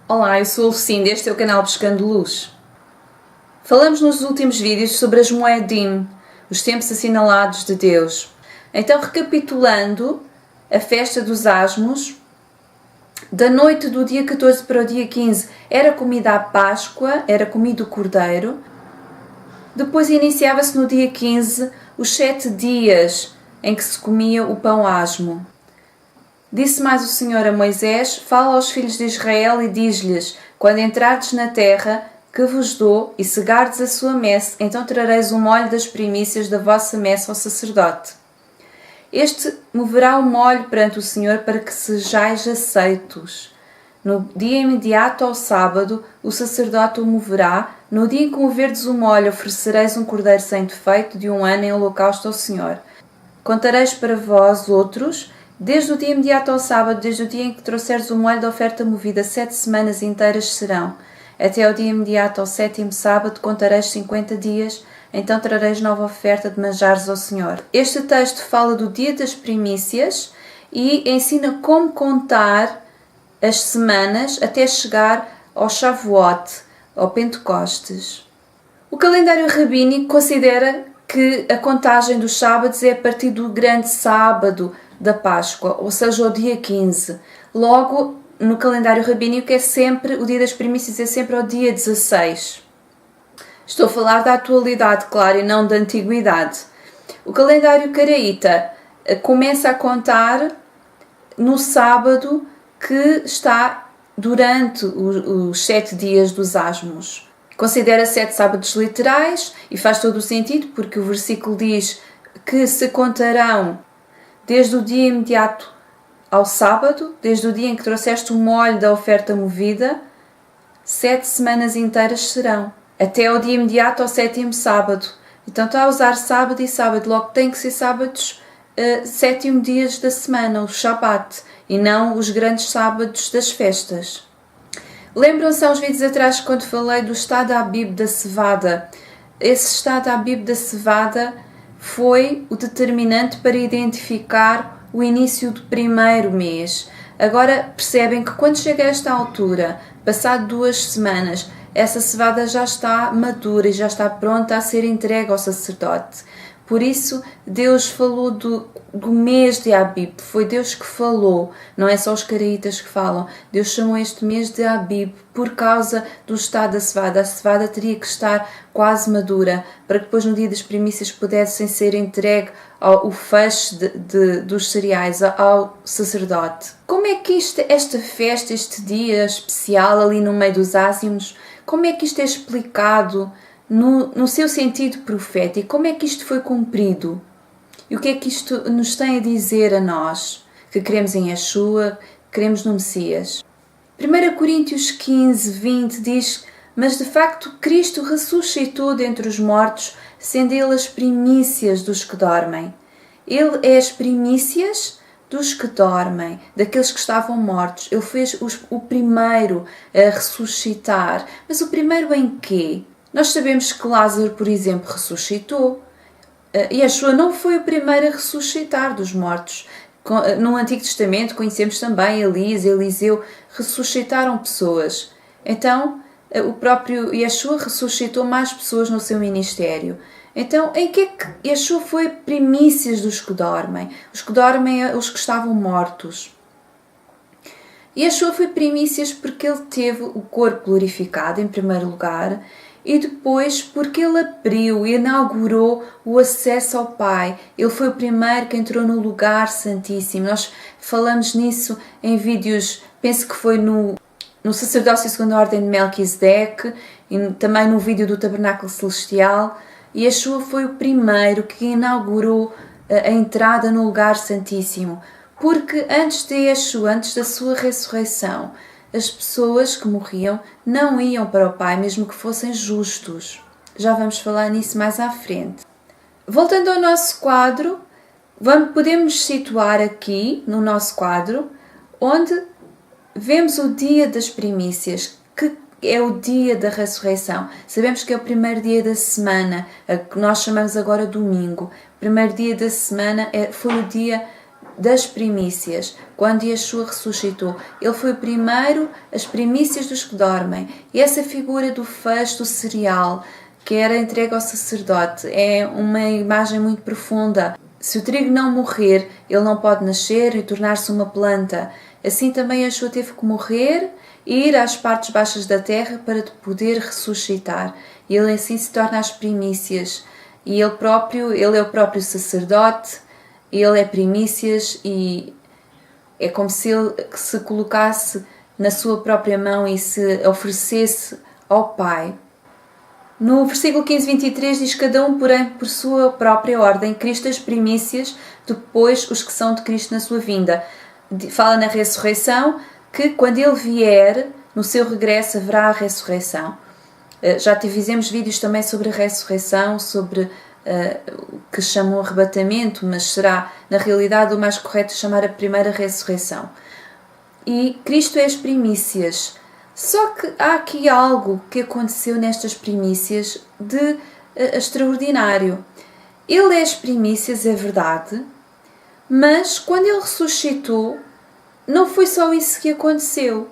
Olá, eu sou a Lucinda, este é o canal Buscando Luz. Falamos nos últimos vídeos sobre as Moedim, os tempos assinalados de Deus. Então, recapitulando, a festa dos Asmos, da noite do dia 14 para o dia 15 era comida a Páscoa, era comido o Cordeiro. Depois iniciava-se no dia 15 os 7 dias em que se comia o pão asmo. Disse mais o Senhor a Moisés: fala aos filhos de Israel e diz-lhes: quando entrardes na terra que vos dou e cegardes a sua messe, então trareis o molho das primícias da vossa messe ao sacerdote. Este moverá o molho perante o Senhor para que sejais aceitos. No dia imediato ao sábado, o sacerdote o moverá. No dia em que moverdes o molho, oferecereis um cordeiro sem defeito de 1 ano em holocausto ao Senhor. Contareis para vós outros, desde o dia imediato ao sábado, desde o dia em que trouxeres o molho da oferta movida, 7 semanas inteiras serão. Até ao dia imediato ao 7º sábado, contareis 50 dias, então trareis nova oferta de manjares ao Senhor. Este texto fala do dia das primícias e ensina como contar as semanas até chegar ao Shavuot, ao Pentecostes. O calendário rabínico considera que a contagem dos sábados é a partir do grande sábado da Páscoa, ou seja, o dia 15. Logo, no calendário rabínico o dia das primícias é sempre ao dia 16. Estou a falar da atualidade, claro, e não da antiguidade. O calendário caraíta começa a contar no sábado que está durante os 7 dias dos Asmos. Considera 7 sábados literais e faz todo o sentido, porque o versículo diz que se contarão desde o dia imediato ao sábado, desde o dia em que trouxeste o molho da oferta movida, 7 semanas inteiras serão, até ao dia imediato ao 7º sábado. Então está a usar sábado e sábado, logo tem que ser sábados 7º dias da semana, o Shabat, e não os grandes sábados das festas. Lembram-se há uns vídeos atrás quando falei do estado Abib da cevada? Esse estado Abib da cevada foi o determinante para identificar o início do primeiro mês. Agora percebem que quando chega a esta altura, passado 2 semanas, essa cevada já está madura e já está pronta a ser entregue ao sacerdote. Por isso, Deus falou do mês de Abib, foi Deus que falou, não é só os caraítas que falam. Deus chamou este mês de Abib por causa do estado da cevada. A cevada teria que estar quase madura, para que depois no dia das primícias pudessem ser entregue o feixe dos cereais ao sacerdote. Como é que esta festa, este dia especial ali no meio dos ázimos, como é que isto é explicado no seu sentido profético? Como é que isto foi cumprido? E o que é que isto nos tem a dizer a nós, que cremos em Yeshua, cremos no Messias? 1 Coríntios 15, 20 diz: mas de facto Cristo ressuscitou dentre os mortos, sendo Ele as primícias dos que dormem. Ele é as primícias dos que dormem, daqueles que estavam mortos. Ele fez o primeiro a ressuscitar. Mas o primeiro em quê? Nós sabemos que Lázaro, por exemplo, ressuscitou. Yeshua não foi o primeiro a ressuscitar dos mortos. No Antigo Testamento conhecemos também Elias e Eliseu, ressuscitaram pessoas. Então, o próprio Yeshua ressuscitou mais pessoas no seu ministério. Então, em que é que Yeshua foi primícias dos que dormem? Os que dormem, os que estavam mortos. Yeshua foi primícias porque ele teve o corpo glorificado, em primeiro lugar, e depois porque ele abriu e inaugurou o acesso ao Pai. Ele foi o primeiro que entrou no lugar santíssimo. Nós falamos nisso em vídeos, penso que foi no sacerdócio segundo a ordem de Melquisedeque, e também no vídeo do tabernáculo celestial. Yeshua foi o primeiro que inaugurou a entrada no lugar santíssimo. Porque antes de Yeshua, antes da sua ressurreição, as pessoas que morriam não iam para o Pai, mesmo que fossem justos. Já vamos falar nisso mais à frente. Voltando ao nosso quadro, podemos situar aqui, no nosso quadro, onde vemos o dia das primícias, que é o dia da ressurreição. Sabemos que é o primeiro dia da semana, que nós chamamos agora domingo. O primeiro dia da semana foi o dia das primícias, quando Yeshua ressuscitou. Ele foi o primeiro, as primícias dos que dormem. E essa figura do feixe do cereal, que era entregue ao sacerdote, é uma imagem muito profunda. Se o trigo não morrer, ele não pode nascer e tornar-se uma planta. Assim também Yeshua teve que morrer e ir às partes baixas da terra para poder ressuscitar. E ele assim se torna as primícias. E ele é o próprio sacerdote, ele é primícias e é como se ele se colocasse na sua própria mão e se oferecesse ao Pai. No versículo 15-23 diz: cada um, porém, por sua própria ordem, Cristo as primícias, depois os que são de Cristo na sua vinda. Fala na ressurreição, que quando ele vier, no seu regresso haverá a ressurreição. Já fizemos vídeos também sobre a ressurreição, sobre o que chamam arrebatamento, mas será, na realidade, o mais correto chamar a primeira ressurreição. E Cristo é as primícias. Só que há aqui algo que aconteceu nestas primícias de extraordinário. Ele é as primícias, é verdade, mas quando ele ressuscitou, não foi só isso que aconteceu.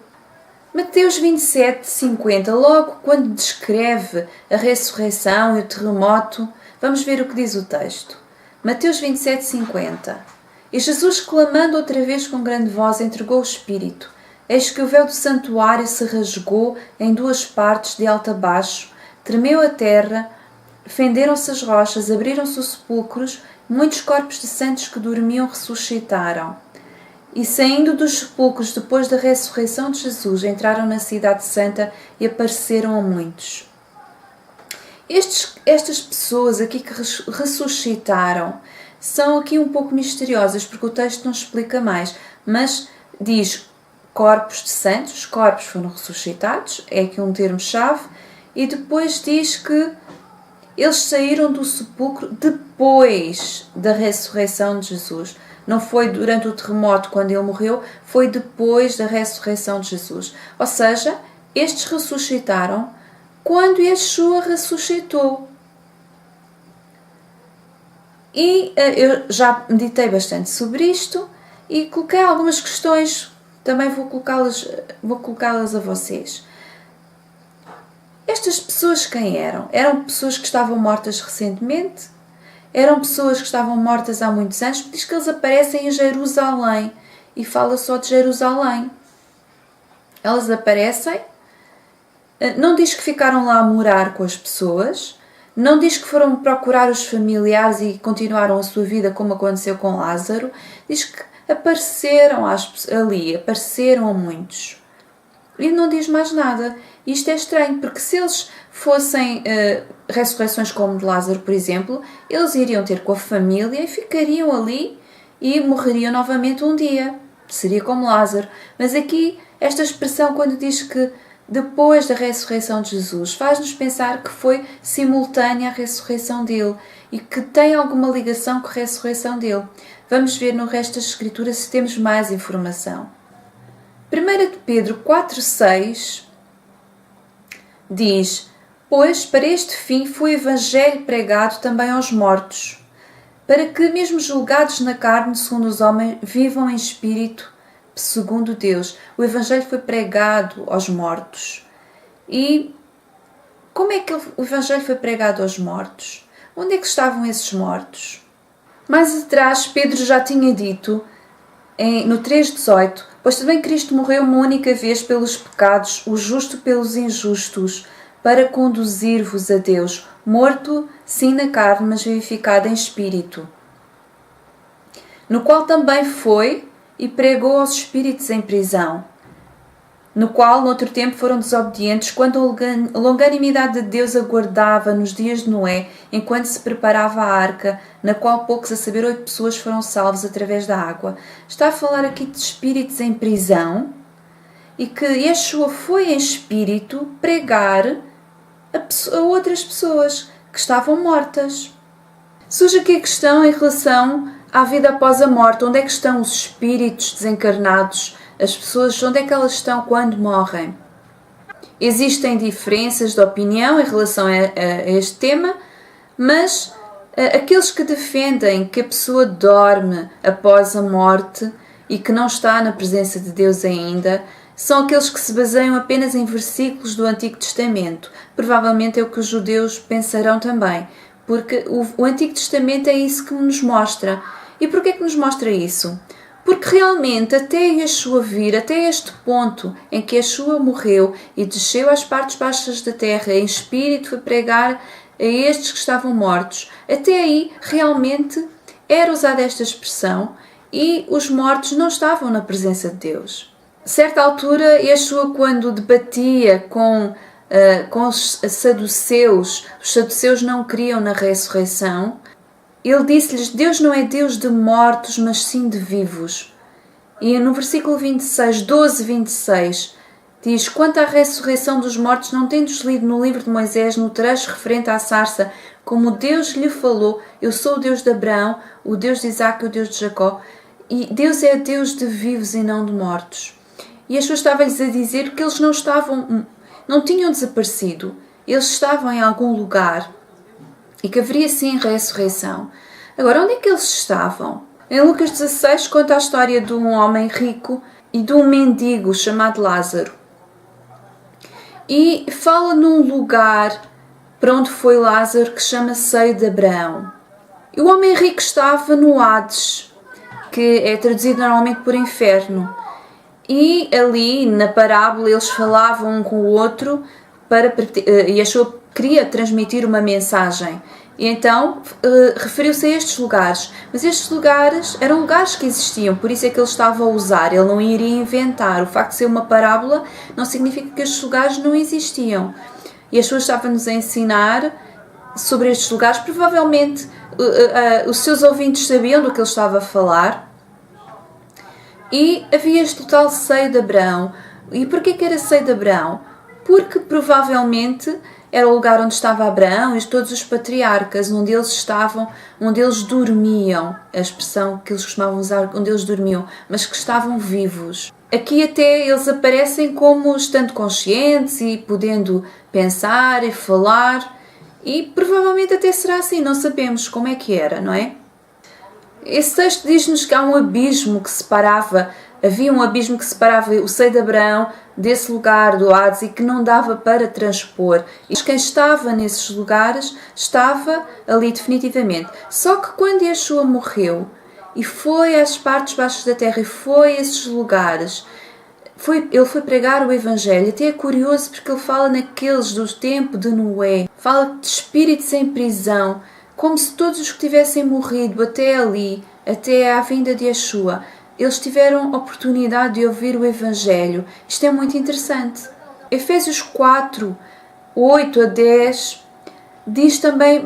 Mateus 27:50, logo quando descreve a ressurreição e o terremoto, vamos ver o que diz o texto. Mateus 27:50. E Jesus, clamando outra vez com grande voz, entregou o Espírito. Eis que o véu do santuário se rasgou em duas partes, de alto a baixo, tremeu a terra, fenderam-se as rochas, abriram-se os sepulcros, muitos corpos de santos que dormiam ressuscitaram. E saindo dos sepulcros depois da ressurreição de Jesus, entraram na cidade santa e apareceram a muitos. Estas pessoas aqui que ressuscitaram são aqui um pouco misteriosas, porque o texto não explica mais, mas diz corpos de santos, os corpos foram ressuscitados, é aqui um termo-chave, e depois diz que eles saíram do sepulcro depois da ressurreição de Jesus. Não foi durante o terremoto quando ele morreu, foi depois da ressurreição de Jesus. Ou seja, estes ressuscitaram quando Yeshua ressuscitou. E eu já meditei bastante sobre isto e coloquei algumas questões, também vou colocá-las a vocês. Estas pessoas quem eram? Eram pessoas que estavam mortas recentemente? Eram pessoas que estavam mortas há muitos anos? Diz que eles aparecem em Jerusalém e fala só de Jerusalém. Elas aparecem, não diz que ficaram lá a morar com as pessoas, não diz que foram procurar os familiares e continuaram a sua vida como aconteceu com Lázaro, diz que apareceram ali, apareceram a muitos. E não diz mais nada. Isto é estranho, porque se eles fossem ressurreições como de Lázaro, por exemplo, eles iriam ter com a família e ficariam ali e morreriam novamente um dia. Seria como Lázaro. Mas aqui, esta expressão, quando diz que depois da ressurreição de Jesus, faz-nos pensar que foi simultânea a ressurreição dele e que tem alguma ligação com a ressurreição dele. Vamos ver no resto das Escrituras se temos mais informação. 1 de Pedro 4,6 diz: pois para este fim foi o Evangelho pregado também aos mortos, para que, mesmo julgados na carne, segundo os homens, vivam em espírito, segundo Deus. O Evangelho foi pregado aos mortos. E como é que o Evangelho foi pregado aos mortos? Onde é que estavam esses mortos? Mais atrás, Pedro já tinha dito, no 3,18, pois também Cristo morreu uma única vez pelos pecados, o justo pelos injustos, para conduzir-vos a Deus, morto sim na carne, mas vivificado em espírito, no qual também foi e pregou aos espíritos em prisão, no qual, noutro tempo, foram desobedientes, quando a longanimidade de Deus aguardava nos dias de Noé, enquanto se preparava a arca, na qual poucos, a saber 8 pessoas, foram salvos através da água. Está a falar aqui de espíritos em prisão, e que Yeshua foi em espírito pregar a outras pessoas que estavam mortas. Surge aqui a questão em relação à vida após a morte. Onde é que estão os espíritos desencarnados? As pessoas, onde é que elas estão quando morrem? Existem diferenças de opinião em relação a este tema, mas Aqueles que defendem que a pessoa dorme após a morte e que não está na presença de Deus ainda, são aqueles que se baseiam apenas em versículos do Antigo Testamento. Provavelmente é o que os judeus pensarão também, porque o Antigo Testamento é isso que nos mostra. E porquê que nos mostra isso? Porque realmente até Yeshua vir, até este ponto em que Yeshua morreu e desceu às partes baixas da terra, em espírito foi pregar a estes que estavam mortos, até aí realmente era usada esta expressão e os mortos não estavam na presença de Deus. A certa altura, Yeshua, quando debatia com os saduceus não criam na ressurreição, ele disse-lhes: Deus não é Deus de mortos, mas sim de vivos. E no versículo 26, diz: quanto à ressurreição dos mortos, não tendes lido no livro de Moisés, no trecho referente à sarça, como Deus lhe falou: eu sou o Deus de Abraão, o Deus de Isaque e o Deus de Jacó. E Deus é Deus de vivos e não de mortos. E Yeshua estava-lhes a dizer que eles não tinham desaparecido, eles estavam em algum lugar e que haveria sim ressurreição. Agora, onde é que eles estavam? Em Lucas 16 conta a história de um homem rico e de um mendigo chamado Lázaro. E fala num lugar para onde foi Lázaro que chama Seio de Abraão. E o homem rico estava no Hades, que é traduzido normalmente por inferno. E ali, na parábola, eles falavam um com o outro e Yeshua queria transmitir uma mensagem. E então referiu-se a estes lugares. Mas estes lugares eram lugares que existiam, por isso é que ele estava a usar. Ele não iria inventar. O facto de ser uma parábola não significa que estes lugares não existiam. E Yeshua estava-nos a ensinar sobre estes lugares. Provavelmente os seus ouvintes sabiam do que ele estava a falar. E havia este tal Seio de Abraão. E porquê que era Seio de Abraão? Porque provavelmente era o lugar onde estava Abraão e todos os patriarcas, onde eles dormiam, a expressão que eles costumavam usar, onde eles dormiam, mas que estavam vivos. Aqui até eles aparecem como estando conscientes e podendo pensar e falar, e provavelmente até será assim, não sabemos como é que era, não é? Esse texto diz-nos que há um abismo que separava, havia um abismo que separava o seio de Abraão desse lugar do Hades e que não dava para transpor. E quem estava nesses lugares estava ali definitivamente. Só que quando Yeshua morreu e foi às partes baixas da terra e foi a esses lugares, ele foi pregar o Evangelho. Até é curioso porque ele fala naqueles do tempo de Noé, fala de espíritos em prisão, como se todos os que tivessem morrido até ali, até à vinda de Yeshua, eles tiveram oportunidade de ouvir o Evangelho. Isto é muito interessante. Efésios 4, 8 a 10, diz também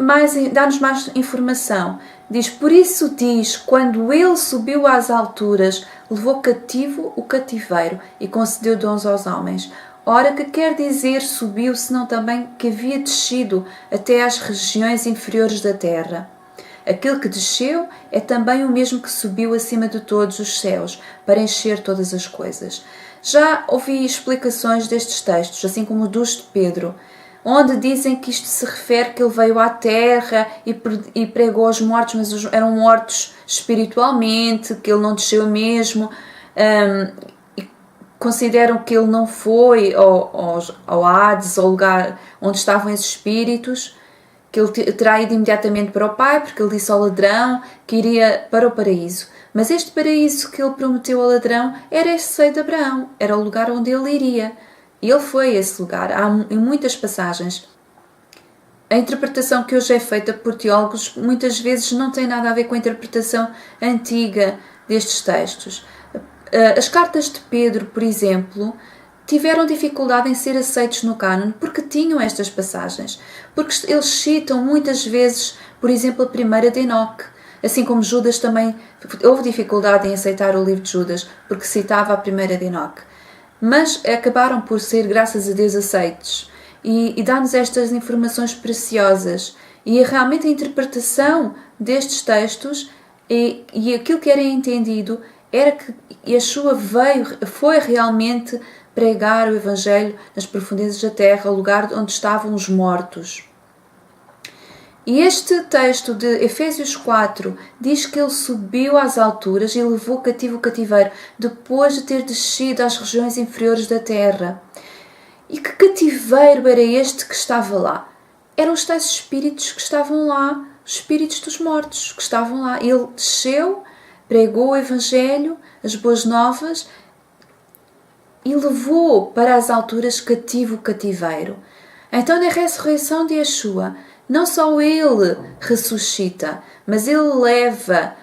dá-nos mais informação. Diz: por isso diz, quando ele subiu às alturas, levou cativo o cativeiro e concedeu dons aos homens. Ora, que quer dizer subiu, senão também que havia descido até às regiões inferiores da terra? Aquele que desceu é também o mesmo que subiu acima de todos os céus, para encher todas as coisas. Já ouvi explicações destes textos, assim como o dos de Pedro, onde dizem que isto se refere que ele veio à terra e pregou aos mortos, mas eram mortos espiritualmente, que ele não desceu mesmo. Consideram que ele não foi ao Hades, ao lugar onde estavam esses espíritos, que ele terá ido imediatamente para o Pai, porque ele disse ao ladrão que iria para o paraíso. Mas este paraíso que ele prometeu ao ladrão era este seio de Abraão, era o lugar onde ele iria. E ele foi a esse lugar. Há em muitas passagens. A interpretação que hoje é feita por teólogos muitas vezes não tem nada a ver com a interpretação antiga destes textos. As cartas de Pedro, por exemplo, tiveram dificuldade em ser aceitos no cânon porque tinham estas passagens. Porque eles citam muitas vezes, por exemplo, a primeira de Enoque. Assim como Judas também houve dificuldade em aceitar o livro de Judas porque citava a primeira de Enoque. Mas acabaram por ser, graças a Deus, aceitos. E dá-nos estas informações preciosas. E realmente a interpretação destes textos e aquilo que era entendido era que Yeshua foi realmente pregar o Evangelho nas profundezas da terra, o lugar onde estavam os mortos. E este texto de Efésios 4 diz que ele subiu às alturas e levou cativo o cativeiro, depois de ter descido às regiões inferiores da terra. E que cativeiro era este que estava lá? Eram os tais espíritos que estavam lá, os espíritos dos mortos que estavam lá. Ele desceu, pregou o Evangelho, as boas novas, e levou para as alturas cativo o cativeiro. Então, na ressurreição de Yeshua, não só ele ressuscita, mas ele leva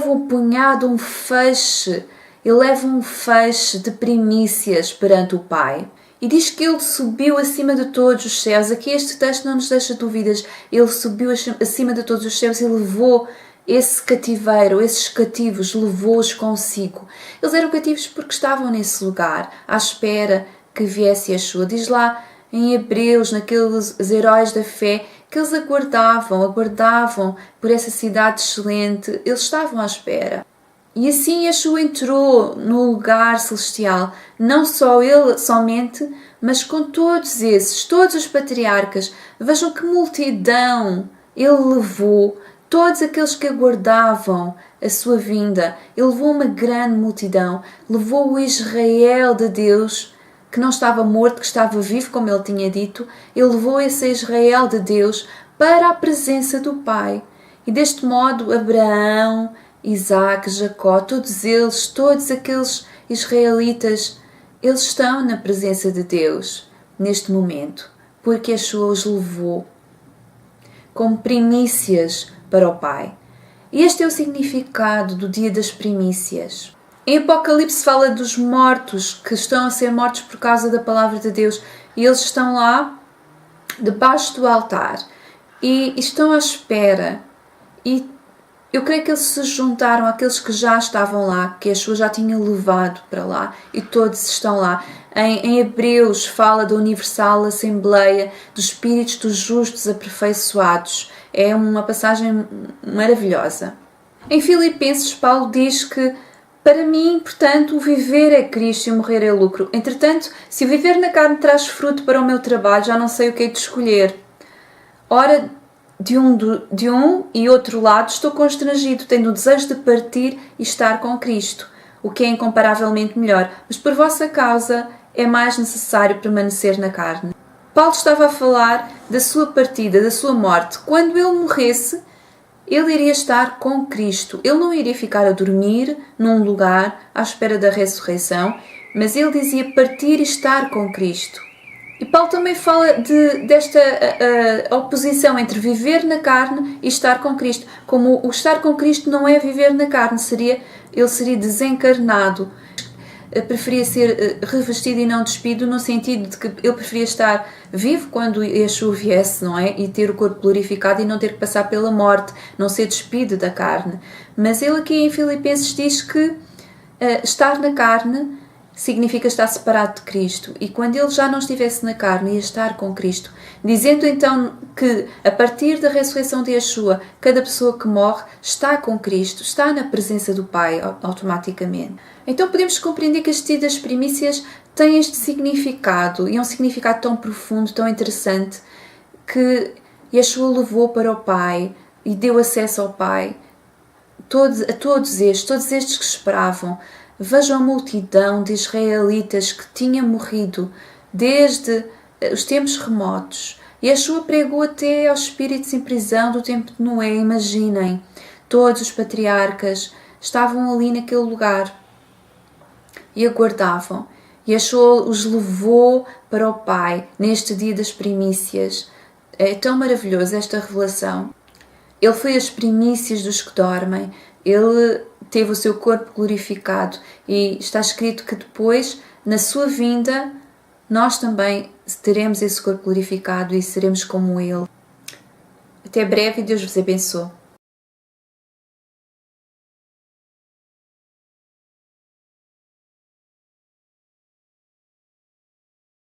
um punhado, um feixe, ele leva um feixe de primícias perante o Pai. E diz que ele subiu acima de todos os céus. Aqui este texto não nos deixa dúvidas. Ele subiu acima de todos os céus e levou esse cativeiro, esses cativos, levou-os consigo. Eles eram cativos porque estavam nesse lugar, à espera que viesse Yeshua. Diz lá em Hebreus, naqueles heróis da fé, que eles aguardavam por essa cidade excelente. Eles estavam à espera. E assim Yeshua entrou no lugar celestial, não só ele somente, mas com todos os patriarcas. Vejam que multidão ele levou, todos aqueles que aguardavam a sua vinda. Ele levou uma grande multidão, levou o Israel de Deus, que não estava morto, que estava vivo, como ele tinha dito. Ele levou esse Israel de Deus para a presença do Pai. E deste modo Abraão, Isaac, Jacó, todos aqueles israelitas, eles estão na presença de Deus neste momento, porque Yeshua os levou como primícias para o Pai. E este é o significado do dia das primícias. Em Apocalipse fala dos mortos que estão a ser mortos por causa da palavra de Deus, e eles estão lá debaixo do altar e estão à espera. E eu creio que eles se juntaram àqueles que já estavam lá, que Yeshua já tinha levado para lá, e todos estão lá. Em Hebreus fala da universal assembleia dos espíritos dos justos aperfeiçoados. É uma passagem maravilhosa. Em Filipenses, Paulo diz que para mim, portanto, o viver é Cristo e o morrer é lucro. Entretanto, se o viver na carne traz fruto para o meu trabalho, já não sei o que é de escolher. Ora, de um e outro lado estou constrangido, tendo o desejo de partir e estar com Cristo, o que é incomparavelmente melhor, mas por vossa causa é mais necessário permanecer na carne. Paulo estava a falar da sua partida, da sua morte. Quando ele morresse, ele iria estar com Cristo. Ele não iria ficar a dormir num lugar à espera da ressurreição, mas ele dizia partir e estar com Cristo. E Paulo também fala desta oposição entre viver na carne e estar com Cristo. Como o estar com Cristo não é viver na carne, ele seria desencarnado. Preferia ser revestido e não despido, no sentido de que ele preferia estar vivo quando Yeshua viesse, não é? E ter o corpo glorificado e não ter que passar pela morte, não ser despido da carne. Mas ele aqui em Filipenses diz que estar na carne significa estar separado de Cristo, e quando ele já não estivesse na carne, ia estar com Cristo, dizendo então que a partir da ressurreição de Yeshua, cada pessoa que morre está com Cristo, está na presença do Pai automaticamente. Então podemos compreender que este dia das primícias tem este significado, e é um significado tão profundo, tão interessante, que Yeshua levou para o Pai e deu acesso ao Pai a todos estes que esperavam. Vejam a multidão de israelitas que tinha morrido desde os tempos remotos. Yeshua pregou até aos espíritos em prisão do tempo de Noé. Imaginem, todos os patriarcas estavam ali naquele lugar e aguardavam. Yeshua os levou para o Pai neste dia das primícias. É tão maravilhoso esta revelação. Ele foi as primícias dos que dormem. Ele teve o seu corpo glorificado, e está escrito que depois, na sua vinda, nós também teremos esse corpo glorificado e seremos como ele. Até breve e Deus vos abençoe.